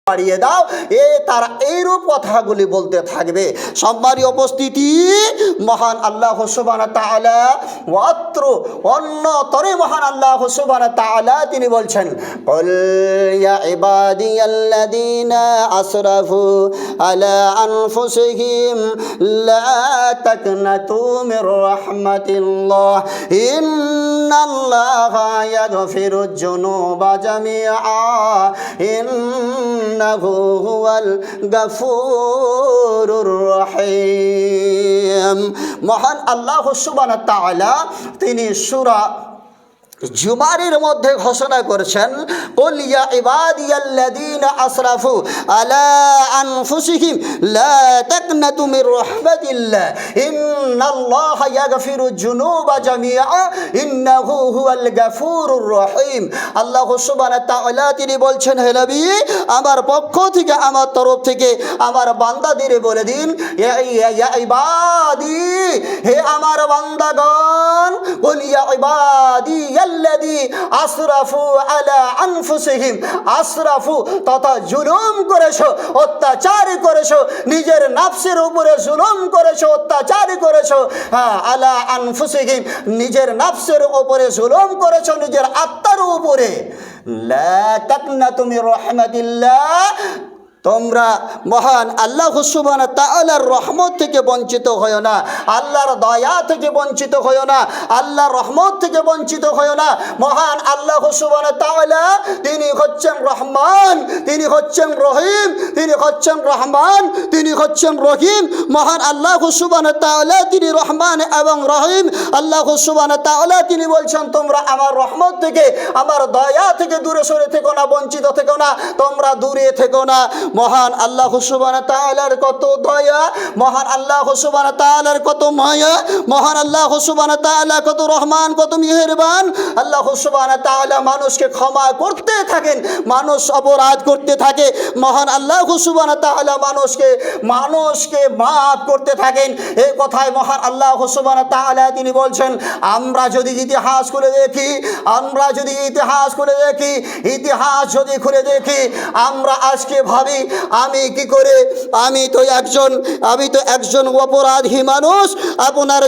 বাড়িয়ে দাও, তারা এইরূপ কথাগুলি বলতে থাকবে। সম্মানীয় উপস্থিতি, মহান আল্লাহ সুবহানাহু ওয়া তাআলা অন্যতরে মহান আল্লাহ সুবহানাহু ওয়া তাআলা তিনি বলছেন, কুল ইয়া ইবাদিয়াল্লাযীনা আসরাফু আলা আনফুসিহিম লা তাকনাতু মির রাহমাতিল্লাহ ইন্নাল্লাহা ইয়াগফিরুয যুনুবা জামিআ ইন্নাহু হুয়াল গাফুরুর রহিম। মহান আল্লাহ সুবহানাহু ওয়া তাআলা তিনি সূরা জুমারের মধ্যে ঘোষণা করেছেন, কুল ইয়া ইবাদিয়াল্লাযীনা আসরাফু আলা আনফুসিহিম লা তাকনাতু মির রাহমাতিল্লাহ ইন্নাল্লাহা ইয়াগফিরুয যুনুবা জামিআ ইন্নাহু হুয়াল গাফুরুর রহিম। আল্লাহ সুবহানাহু ওয়া তাআলা তিনি বলছেন, হে নবী, আমার পক্ষ থেকে, আমার তরফ থেকে আমার বান্দাদের বলে দিন, ইয়া ইবাদি, হে আমার বান্দাগণ, কুল ইয়া ইবাদি আল্লাযী আসরাফু আলা আনফুসিহিম, আসরাফু তথা জুলুম করেছো, অত্যাচার করেছো, নিজের নফসের উপরে জুলুম করেছো, অত্যাচার করেছো, আলা আনফুসিহিম, নিজের নফসের উপরে জুলুম করেছো, নিজের আত্মার উপরে। লা তাকনাতু মির রাহমাতিল্লাহ, তোমরা মহান আল্লাহ সুবহানাহু ওয়া তাআলার রহমত থেকে বঞ্চিত হয়ো না, আল্লাহর দয়া থেকে বঞ্চিত হয়ো না, আল্লাহর রহমত থেকে বঞ্চিত হয়ো না। মহান আল্লাহ সুবহানাহু ওয়া তাআলা তিনি হচ্ছেন রহমান, তিনি হচ্ছেন রহিম, তিনি হচ্ছেন রহমান, তিনি হচ্ছেন রহিম। মহান আল্লাহ সুবহানাহু ওয়া তাআলা তিনি রহমান এবং রহিম। আল্লাহ সুবহানাহু ওয়া তাআলা তিনি বলছেন, তোমরা আমার রহমত থেকে, আমার দয়া থেকে দূরে সরে থেকো না, বঞ্চিত থেকো না, তোমরা দূরে থেকো না। মহান আল্লাহ সুবহানাহু ওয়া তাআলার কত দয়া, মহান আল্লাহ সুবহানাহু ওয়া তাআলার কত মায়া, মহান আল্লাহ সুবহানাহু ওয়া তাআলা কত রহমান, কত মেহেরবান। আল্লাহ সুবহানাহু ওয়া তাআলা মানুষকে ক্ষমা করতে থাকেন, মানুষ অপরাধ করতে থাকে, মহান আল্লাহ সুবহানাহু ওয়া তাআলা মানুষকে মাফ করতে থাকেন। এই কথায় মহান আল্লাহ সুবহানাহু ওয়া তাআলা তিনি বলছেন, আমরা যদি ইতিহাস খুলে দেখি, আমরা যদি ইতিহাস খুলে দেখি, ইতিহাস যদি খুলে দেখি, আমরা আজকে ভাবি আমি কি করে, আমি তো একজন অপরাধী মানুষ। আপনার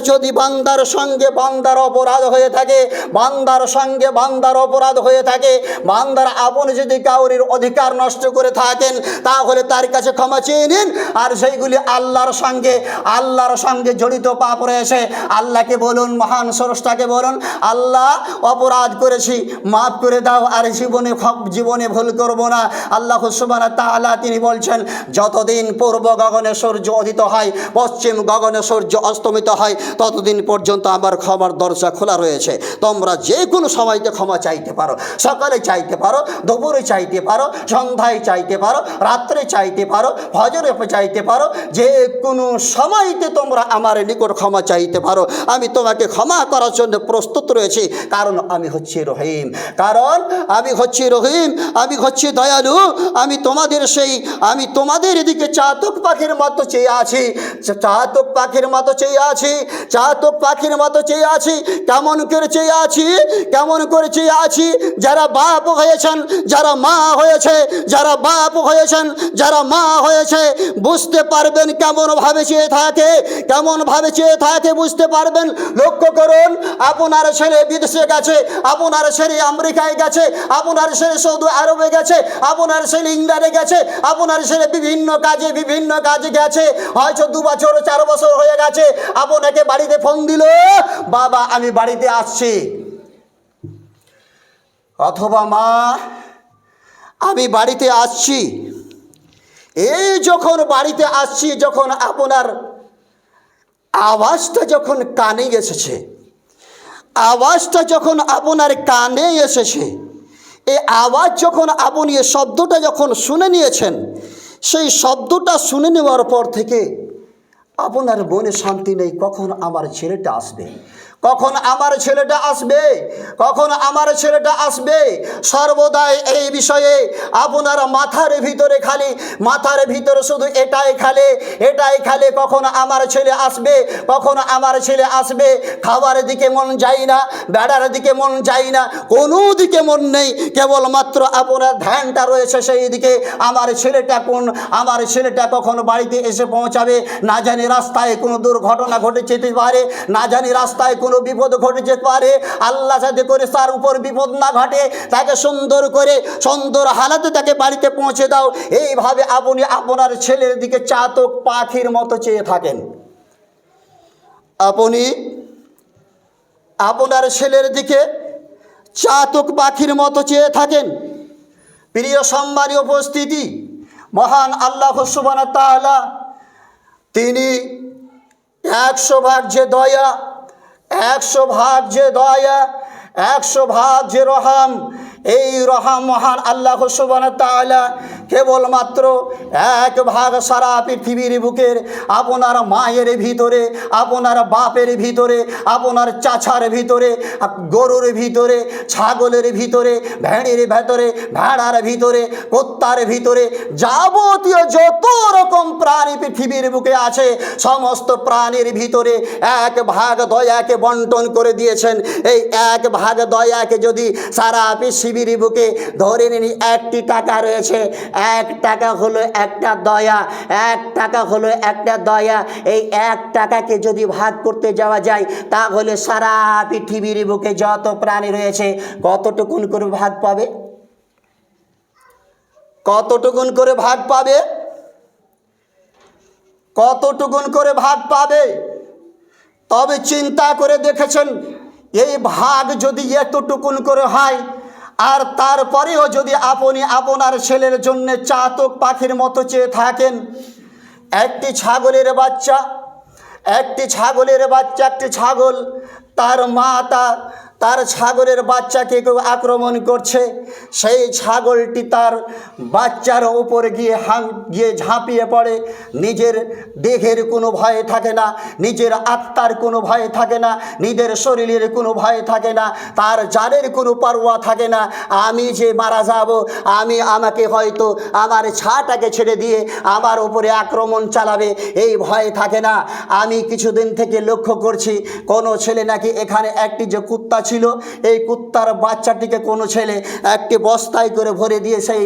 যদি বান্দার সঙ্গে বান্দার অপরাধ হয়ে থাকে, বান্দার সঙ্গে বান্দার অপরাধ হয়ে থাকে, বান্দার আপনি যদি কাউরির অধিকার নষ্ট করে থাকেন, তাহলে তার কাছে ক্ষমা চেয়ে নিন। আর সেইগুলি আল্লাহর সঙ্গে জড়িত পাপ রয়েছে, আল্লাহকে বলুন, মহান স্রষ্টাকে বলুন, আল্লাহ অপরাধ করেছি, মাফ করে দাও, আর জীবনে ভুল করব না। আল্লাহ সুবহানাহু ওয়া তাআলা তিনি বলছেন, যতদিন পূর্ব গগনে সূর্য উদিত হয়, পশ্চিম গগনে সূর্য অস্তমিত হয়, ততদিন পর্যন্ত আমার ক্ষমার দরজা খোলা রয়েছে। তোমরা যে কোনো সময়তে ক্ষমা চাইতে পারো, সকালে চাইতে পারো, দুপুরে চাইতে পারো, সন্ধ্যায় চাইতে পারো, রাত্রে চাইতে পারো, ফজরে চাইতে পারো, যে কোনো সময়তে তোমরা আমার নিকট ক্ষমা চাইতে পারো। আমি তোমাকে ক্ষমা করার জন্য প্রস্তুত রয়েছি, কারণ আমি হচ্ছি রহিম, আমি হচ্ছি দয়ালু। আমি তোমাদের এদিকে চাতক পাখির মতো চেয়ে আছি, চাতক পাখির মতো চেয়ে আছি, চাতক পাখির মতো চেয়ে আছি। কেমন করে চেয়ে আছি? যারা বাপ হয়েছেন, যারা মা হয়েছে, যারা বাপ হয়েছেন, যারা মা হয়েছে, বুঝতে পারবেন কেমন ভাবে চেয়ে থাকে বুঝতে পারবেন। লক্ষ্য করুন, আপনার ছেলে বিদেশে গেছে, আপনার ছেলে আমেরিকায় গেছে, আপনার ছেলে সৌদি আরবে গেছে, আপনার ছেলে ইংল্যান্ডে গেছে, আপনার ছেলে বিভিন্ন কাজে গেছে, হয়তো 2 বছর 4 বছর হয়ে গেছে, আপনাকে বাড়িতে ফোন দিল, বাবা আমি বাড়িতে আসছি, অথবা মা আমি বাড়িতে আসছি। এই যখন বাড়িতে আসছি, যখন আপনার আওয়াজটা যখন কানে এসেছে, এই আওয়াজ যখন আপনি এই শব্দটা যখন শুনে নিয়েছেন, সেই শব্দটা শুনে নেওয়ার পর থেকে আপনার মনে শান্তি নেই, কখন আমার ছেলেটা আসবে, কখন আমার ছেলেটা আসবে, কখন আমার ছেলেটা আসবে, সর্বদাই এই বিষয়ে আপনার মাথার ভিতরে শুধু এটাই খালে কখন আমার ছেলে আসবে, কখন আমার ছেলে আসবে। খাবারের দিকে মন যায় না, বেড়ার দিকে মন যায় না, কোনো দিকে মন নেই, কেবলমাত্র আপনার ধ্যানটা রয়েছে সেই দিকে আমার ছেলেটা কখন বাড়িতে এসে পৌঁছাবে। না জানি রাস্তায় কোনো দুর্ঘটনা ঘটে যেতে পারে, না জানি রাস্তায় কোনো বিপদ ঘটে যেতে পারে। আল্লাহ যাতে করে তার উপর বিপদ না ঘটে, তাকে সুন্দর হালাতে তাকে বাড়িতে পৌঁছে দাও। এইভাবে আপনি আপনার ছেলের দিকে চাতক পাখির মতো চেয়ে থাকেন। আপনি আপনার ছেলের দিকে চাতক পাখির মতো চেয়ে থাকেন। প্রিয় সম্মানী উপস্থিতি, মহান আল্লাহ সুবহানাহু ওয়া তাআলা তিনি 100 ভাগ যে দয়া, 100 ভাগ যে দয়া, 100 ভাগ যে রহম, এই রহম মহান আল্লাহ সুবহানাহু ওয়া তাআলা কেবলমাত্র 1 ভাগ সারা পৃথিবীর বুকের আপনার মায়ের ভিতরে, আপনার বাপের ভিতরে, আপনার চাচার ভিতরে, গরুর ভিতরে, ছাগলের ভিতরে, ভেড়ার ভিতরে, কুত্তার ভিতরে, যাবতীয় যত রকম প্রাণী পৃথিবীর বুকে আছে সমস্ত প্রাণীর ভিতরে 1 ভাগ দয়াকে বন্টন করে দিয়েছেন। এই 1 ভাগ দয়াকে যদি সারা পৃথিবীর বুকে ধরে নিন, 1টি টাকা রয়েছে, 1 টাকা হলো একটা দয়া, 1 টাকা হলো একটা দয়া। এই 1 টাকাকে যদি ভাগ করতে যাওয়া যায় তাহলে সারা পৃথিবীর বুকে যত প্রাণী রয়েছে কতটুকুন করে ভাগ পাবে? কতটুকুন করে ভাগ পাবে? কতটুকুন করে ভাগ পাবে? তবে চিন্তা করে দেখেছেন, এই ভাগ যদি এতটুকুন করে হয়, আর তারপরেও যদি আপনি আপনার ছেলের জন্য চাতক পাখির মতো চেয়ে থাকেন। একটি ছাগলের বাচ্চা, একটি ছাগল, তার মা তার ছাগলের বাচ্চাকে কেউ আক্রমণ করছে, সেই ছাগলটি তার বাচ্চার উপর গিয়ে ঝাঁপিয়ে পড়ে। নিজের দেহের কোনো ভয় থাকে না, নিজের আত্মার কোনো ভয় থাকে না, নিজের শরীরের কোনো ভয় থাকে না, তার জানের কোনো পরোয়া থাকে না। আমি যে মারা যাব, আমাকে হয়তো আমার ছাটাকে ছেড়ে দিয়ে আমার উপরে আক্রমণ চালাবে, এই ভয় থাকে না। আমি কিছুদিন থেকে লক্ষ্য করছি, কোনো ছেলে নাকি এখানে একটি যে কুত্তা ছিল, এই কুত্তার বাচ্চাটিকে কোনো ছেলে একটি বস্তায় করে ভরে দিয়ে সেই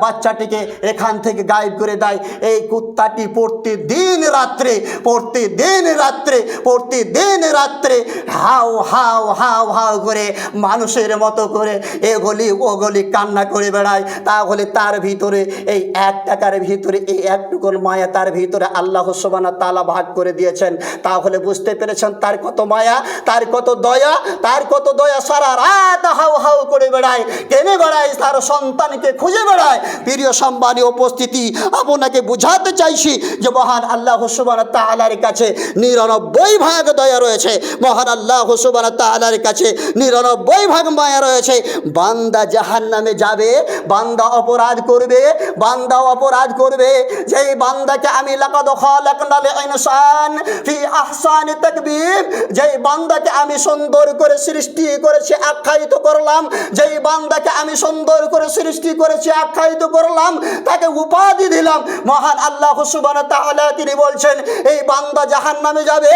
বাচ্চাটিকে এখান থেকে গায়েব করে দেয়। এই কুত্তাটি প্রতিদিন রাত্রে হাউ হাউ হাউ হাউ করে মানুষের মতো করে এগলি ওগলি কান্না করে বেড়ায়। তাহলে তার ভিতরে এই 1 টাকার ভিতরে এই একটুকুন মায়া তার ভিতরে আল্লাহ সুবহানাহু ওয়া তাআলা ভাগ করে দিয়েছেন। তাহলে বুঝতে পেরেছেন তার কত মায়া, তার কত দয়া, সারা রাত হাউ হাউ করে বেড়ায়, কেনে বেড়ায়, তার সন্তানকে খুঁজে বেড়ায়। প্রিয় সম্মানী উপস্থিতি, আপনাকে বুঝাতে চাইছি যে মহান আল্লাহ সুবহানাহু ওয়া তাআলার কাছে 99 ভাগ দয়া রয়েছে, মহান আল্লাহ সুবহানাহু ওয়া তাআলার কাছে 99 ভাগ মায়া রয়েছে। বান্দা জাহান্নামে যাবে, বান্দা অপরাধ করবে, যেই বান্দাকে আমি লাকাদ খালাকনাল ইনসান ফি আহসানি তাকবীর, যেই বান্দাকে আমি সুন্দর করে সৃষ্টি করেছি, আখ্যায়িত করলাম, যেই বান্দাকে আমি সুন্দর করে সৃষ্টি করেছি, আখ্যায়িত করলাম, তাকে উপাধি দিলাম, মহান আল্লাহ সুবহানাহু ওয়া তাআলা তিনি বলছেন এই বান্দা জাহান্নামে যাবে,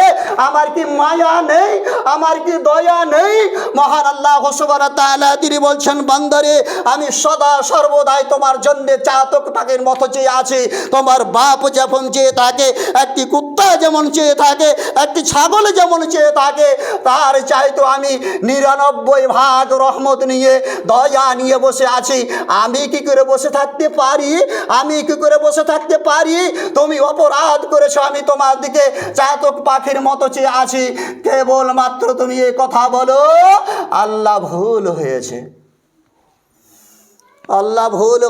আমার কি মায়া নেই, আমার কি দয়া নেই? মহান আল্লাহ সুবহানাহু ওয়া তাআলা তিনি বলছেন, বান্দারে আমি সদা সর্বদাই তোমার জন্য চাতক পাখির মতো চেয়ে আছি। তোমার বাপ যেমন চেয়ে থাকে, একটি কুত্তা যেমন চেয়ে থাকে, একটি ছাগল যেমন চেয়ে থাকে, তার চাইতো আমি 99 ভাগ রহমত নিয়ে, দয়া নিয়ে বসে আছি। আমি কি করে বসে থাকতে পারি? তুমি অপরাধ করেছো, আমি তোমার দিকে চাতক পাখির মতো চেয়ে আছি। কেবলমাত্র তুমি এই কথা বলো, আল্লাহ ভুল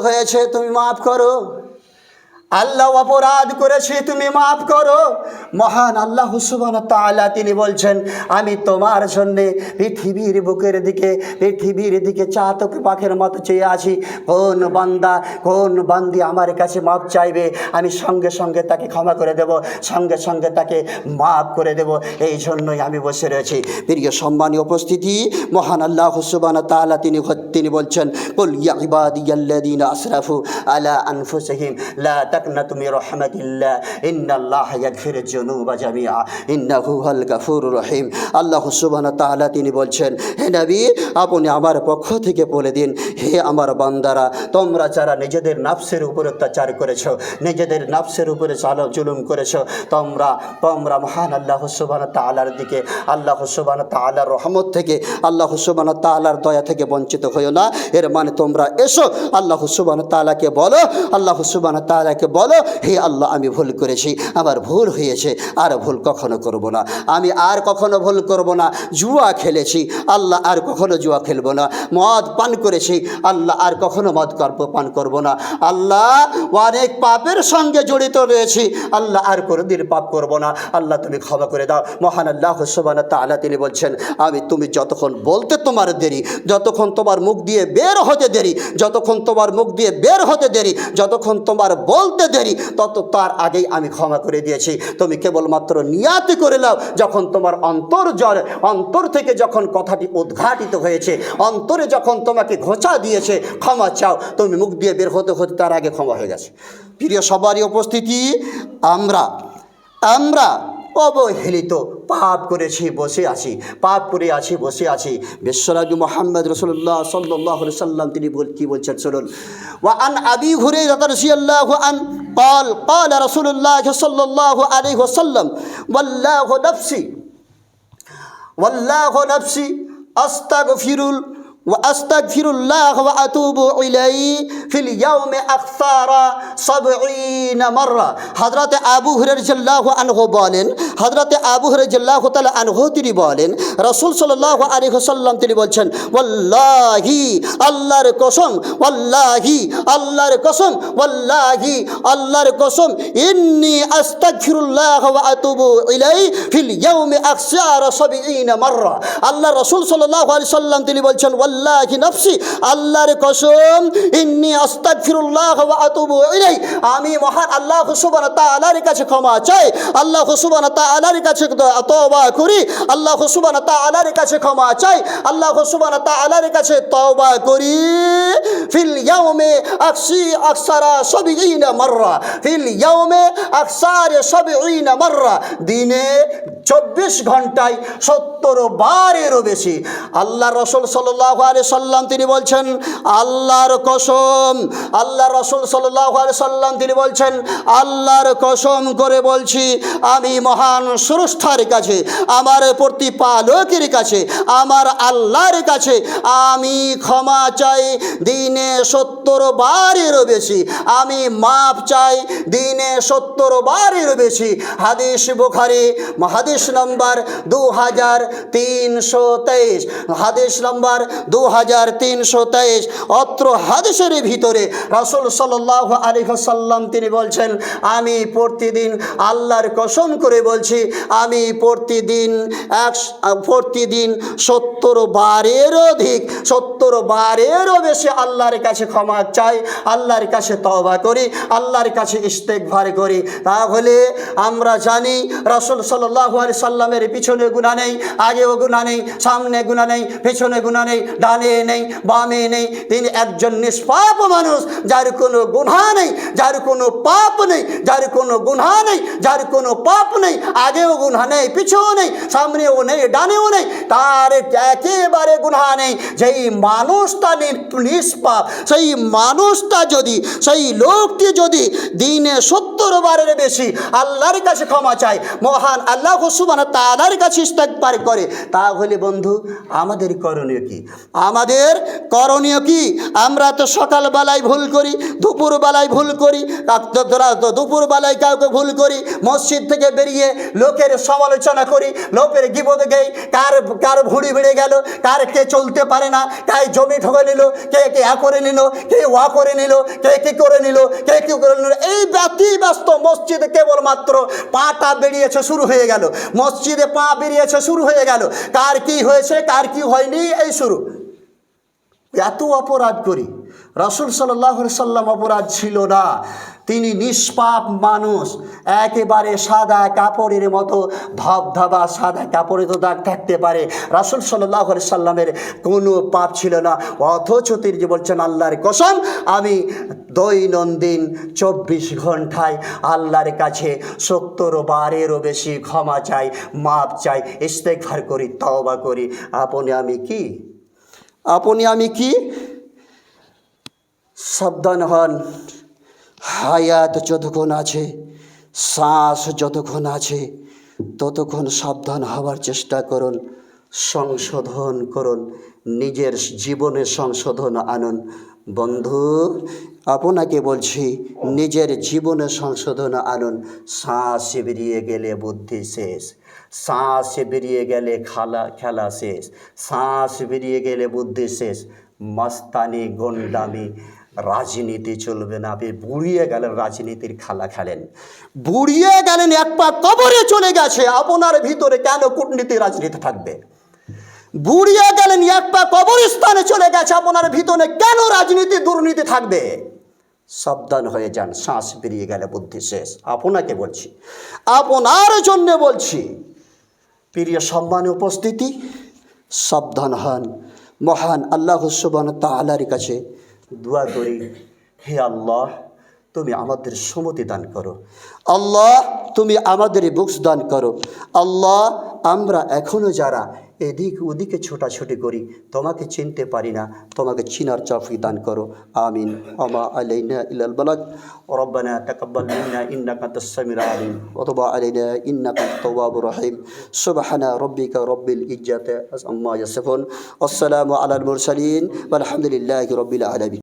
হয়েছে, তুমি মাফ করো। আল্লাহ অপরাধ করেছি, তুমি মাফ করো। মহান আল্লাহ সুবহানাহু ওয়া তাআলা তিনি বলছেন, আমি তোমার জন্যে পৃথিবীর বুকের দিকে, পৃথিবীর দিকে চাতক পাখির মতো চেয়ে আছি। কোন বান্দা, কোন বান্দি আমার কাছে মাপ চাইবে, আমি সঙ্গে সঙ্গে তাকে ক্ষমা করে দেব, সঙ্গে সঙ্গে তাকে মাফ করে দেব। এই জন্যই আমি বসে রয়েছি। প্রিয় সম্মানীয় উপস্থিতি, মহান আল্লাহ সুবহানাহু ওয়া তাআলা তিনি বলছেন, কুল ইয়া ইবাদিয়াল্লাযীনা আসরাফু আলা আনফুসিহিম লা তাকনাতু মির রাহমাতিল্লাহ ইন্নাল্লাহা ইয়াগফিরুয যুনুবা জামিআ ইন্নাহু হুয়াল গাফুরুর রহিম। আল্লাহ সুবহানাহু ওয়া তাআলা তিনি বলছেন, হে নবী, আপনি আমার পক্ষ থেকে বলে দিন, হে আমার বান্দারা, তোমরা যারা নিজেদের নফসের উপর অত্যাচার করেছো, নিজেদের নফসের উপরে জুলুম করেছো, তোমরা মহান আল্লাহ সুবহানাহু ওয়া তাআলার দিকে, আল্লাহ সুবহানাহু ওয়া তাআলার রহমত থেকে, আল্লাহ সুবহানাহু ওয়া তাআলার দয়া থেকে বঞ্চিত হইও না। এর মানে তোমরা এসো, আল্লাহ সুবহানাহু ওয়া তাআলাকে বলো, আল্লাহ সুবহানাহু ওয়া তাআলাকে বলো, হে আল্লাহ, আমি ভুল করেছি, আমার ভুল হয়েছে, আর ভুল কখনো করব না, আমি আর কখনো ভুল করব না। জুয়া খেলেছি, আল্লাহ আর কখনো জুয়া খেলব না। মদ পান করেছি, আল্লাহ আর কখনো মদ পান করব না। আল্লাহ অনেক পাপের সঙ্গে জড়িত রয়েছি, আল্লাহ আর কোনোদিন পাপ করব না। আল্লাহ তুমি ক্ষমা করে দাও। মহান আল্লাহ সুবহানাহু ওয়া তাআলা তিনি বলছেন, তুমি যতক্ষণ বলতে তোমার দেরি, যতক্ষণ তোমার মুখ দিয়ে বের হতে দেরি, যতক্ষণ তোমার মুখ দিয়ে বের হতে দেরি, যতক্ষণ তোমার বলতে দেরি, তার আগেই আমি ক্ষমা করে দিয়েছি। তুমি কেবলমাত্র নিয়াত করে নাও, যখন তোমার অন্তর থেকে যখন কথাটি উদ্ঘাটিত হয়েছে, অন্তরে যখন তোমাকে ঘোচা দিয়েছে, ক্ষমা চাও। তুমি মুখ দিয়ে বের হতে হতে তার আগে ক্ষমা হয়ে গেছে। প্রিয় সবারই উপস্থিতি, আমরা অবহেলিত, পাপ করেছি, বসে আছি, পাপ করে আছি, বসে আছি। বিশ্বনবী মুহাম্মদ রাসূলুল্লাহ সাল্লাল্লাহু আলাইহি সাল্লাম তিনি কি বলছেন শুনুন। ওয়া আন আবি হুরায়রা রাদিয়াল্লাহু আন قال قال رسول الله صلى الله عليه وسلم والله نفسي أستغفر الله وأتوب إليه في اليوم أكثر 70 مرة। হযরত আবু হুরায়রা রাদিয়াল্লাহু আনহু বলেন, হযরত আবু হুরায়রা রাদিয়াল্লাহু তাআলা আনহু তিনি বলেন, রাসূল সাল্লাল্লাহু আলাইহি ওয়াসাল্লাম তিনি বলছেন, ওয়াল্লাহি, আল্লাহর কসম, ওয়াল্লাহি, আল্লাহর কসম, ওয়াল্লাহি, আল্লাহর কসম, ইন্নী আস্তাগফিরুল্লাহ ওয়া আতুবু ইলাইহি ফিল ইয়াউমি আকসার 70 মাররা। আল্লাহ রাসূল সাল্লাল্লাহু আলাইহি ওয়াসাল্লাম তিনি বলছেন, ওয়াল্লাহি নাফসি, আল্লাহর কসম, ইন্নী আস্তাগফিরুল্লাহ ওয়া আতুবু ইলাইহি, আমি মহান আল্লাহ সুবহানাহু ওয়া তাআলার কাছে ক্ষমা চাই, আল্লাহ সুবহানাহু ওয়া তাআলার কাছে তওবা করি, আল্লাহ সুবহানাহু ওয়া তাআলার কাছে ক্ষমা চাই, আল্লাহ সুবহানাহু ওয়া তাআলার কাছে তওবা করি। ফিল ইয়াউমে আকসারা 70 মাররা, ফিল ইয়াউমে আকসার 70 মাররা, দিনে 24 ঘন্টায় 70 বারেরও বেশি। আল্লাহ রাসূল সাল্লাল্লাহু আলাইহি সাল্লাম তিনি বলছেন, আল্লাহর কসম, আল্লাহ রাসূল সাল্লাল্লাহু আলাইহি সাল্লাম তিনি বলছেন, আল্লাহর কসম করে বলছি, আমি মহান স্রষ্টার কাছে, আমার প্রতিপালকের কাছে, আমার আল্লাহর কাছে আমি ক্ষমা চাই দিনে 70 বারেরও বেশি, আমি মাপ চাই দিনে 70 বারেরও বেশি। হাদিস বুখারী, হাদিস নম্বর 2323, হাদিস নম্বর 2323। অত্র হাদিসের ভিতরে রাসূল সাল্লাল্লাহু আলাইহি ওয়াসাল্লাম তিনি বলছেন, আমি প্রতিদিন আল্লাহর কসম করে বলছি, আমি প্রতিদিন 70 বারের অধিক, 70 বারেরও বেশি আল্লাহর কাছে ক্ষমা চাই, আল্লাহর কাছে তওবা করি, আল্লাহর কাছে ইস্তেগফার করি। তাহলে আমরা জানি রাসূল সাল্লাল্লাহু আলাইহি সাল্লামের পিছনে গুনাহ নেই, আগেও গুনাহ নেই, সামনে গুনাহ নেই, পিছনে গুনাহ নেই, ডানে নেই, বামে নেই। তিনি একজন নিষ্পাপ মানুষ, যার কোনো গুনাহ নেই, যার কোনো পাপ নেই, যার কোনো গুনাহ নেই, যার কোনো পাপ নেই, আগেও গুনাহ নেই, পিছনেও নেই, সামনেও নেই, ডানেও নেই, তার একেবারে গুনাহ নেই। যেই মানুষটা নিষ্পাপ, সেই মানুষটা যদি, সেই লোকটি যদি দিনে 70 বারের বেশি আল্লাহর কাছে ক্ষমা চায়, মহান আল্লাহ সুবহানাহু ওয়া তাআলার কাছে ইস্তেগফার করে, তাহলে বন্ধু আমাদের করণীয় কি? আমাদের করণীয় কি? আমরা তো সকালবেলায় ভুল করি, দুপুরবেলায় ভুল করি, দুপুরবেলায় কাউকে ভুল করি, মসজিদ থেকে বেরিয়ে লোকের সমালোচনা করি, লোকের গিবত গাই, কার ভুঁড়ি বেড়ে গেল, কার কে চলতে পারে না, কার জমি ঠকে নিল, কে করে নিল, কে করে নিল, কে কি করে নিল, কে কি করে নিল। এই ব্যস্ত মসজিদে কেবলমাত্র পাটা বেরিয়েছে, শুরু হয়ে গেল, মসজিদে পা বেরিয়েছে, শুরু হয়ে গেল, কার কি হয়েছে কার কি হয়নি এই শুরু। এত অপরাধ করি। রাসূল সাল্লাল্লাহু আলাইহি সাল্লাম অপরাধ ছিল না, তিনি নিষ্পাপ মানুষ, একেবারে সাদা কাপড়ের মতো ধবধবা সাদা কাপড়ে তো দাগ থাকতে পারে, রাসূল সাল্লাল্লাহু আলাইহি সাল্লামের কোনো পাপ ছিল না। অথচ তিনি যে বলছেন আল্লাহর কসম আমি দৈনন্দিন 24 ঘন্টায় আল্লাহর কাছে 70 বারেরও বেশি ক্ষমা চাই, মাপ চাই, ইস্তেগফার করি, তওবা করি। আপনি আমি কি? সাবধান হন। হায়াত যতক্ষণ আছে, শ্বাস যতক্ষণ আছে, ততক্ষণ সাবধান হওয়ার চেষ্টা করুন, সংশোধন করুন, নিজের জীবনে সংশোধন আনুন। বন্ধু, আপনাকে বলছি নিজের জীবনে সংশোধন আনুন। শ্বাস বেরিয়ে গেলে বুদ্ধি শেষ, শ্বাস বেরিয়ে গেলে খেলা শেষ, শ্বাস বেরিয়ে গেলে বুদ্ধি শেষ। মাস্তানি, গন্ডামি, রাজনীতি চলবে না। আপনি বুড়িয়ে গেলেন, রাজনীতির খেলা খেলেন, বুড়িয়ে গেলেন, এক পা কবরে চলে গেছে, আপনার ভিতরে কেন কূটনীতি রাজনীতি থাকবে? বুড়িয়ে গেলেন, এক পা কবরস্থানে চলে গেছে, আপনার ভিতরে কেন রাজনীতি দুর্নীতি থাকবে? সাবধান হয়ে যান, শ্বাস বেরিয়ে গেলে বুদ্ধি শেষ। আপনাকে বলছি, আপনার জন্য বলছি। প্রিয় সম্মানীয় উপস্থিতি, সাবধান হন। মহান আল্লাহ সুবহানাহু ওয়া তাআলার কাছে দোয়া করি, হে আল্লাহ তুমি আমাদের সুমতি দান করো, আল্লাহ তুমি আমাদের বুকস দান করো, আল্লাহ আমরা এখনও যারা এদিক ওদিকে ছোটাছুটি করি, তোমাকে চিনতে পারি না, তোমাকে চিনার তৌফিক দান করো। আমিন। আমা আলাইনা ইল্লাল বালাগ। রব্বানা তাকাব্বাল মিন্না ইন্নাকা আনতাস সামিউল আলিম ওয়া তুব আলাইনা ইন্নাকা আনতাত তাওয়াবুর রহিম। সুবহানা রাব্বিকা রাব্বিল ইজ্জাতি আম্মা ইয়াসিফুন। আসসালামু আলাল মুরসালিন ওয়ালহামদুলিল্লাহি রাব্বিল আলামিন।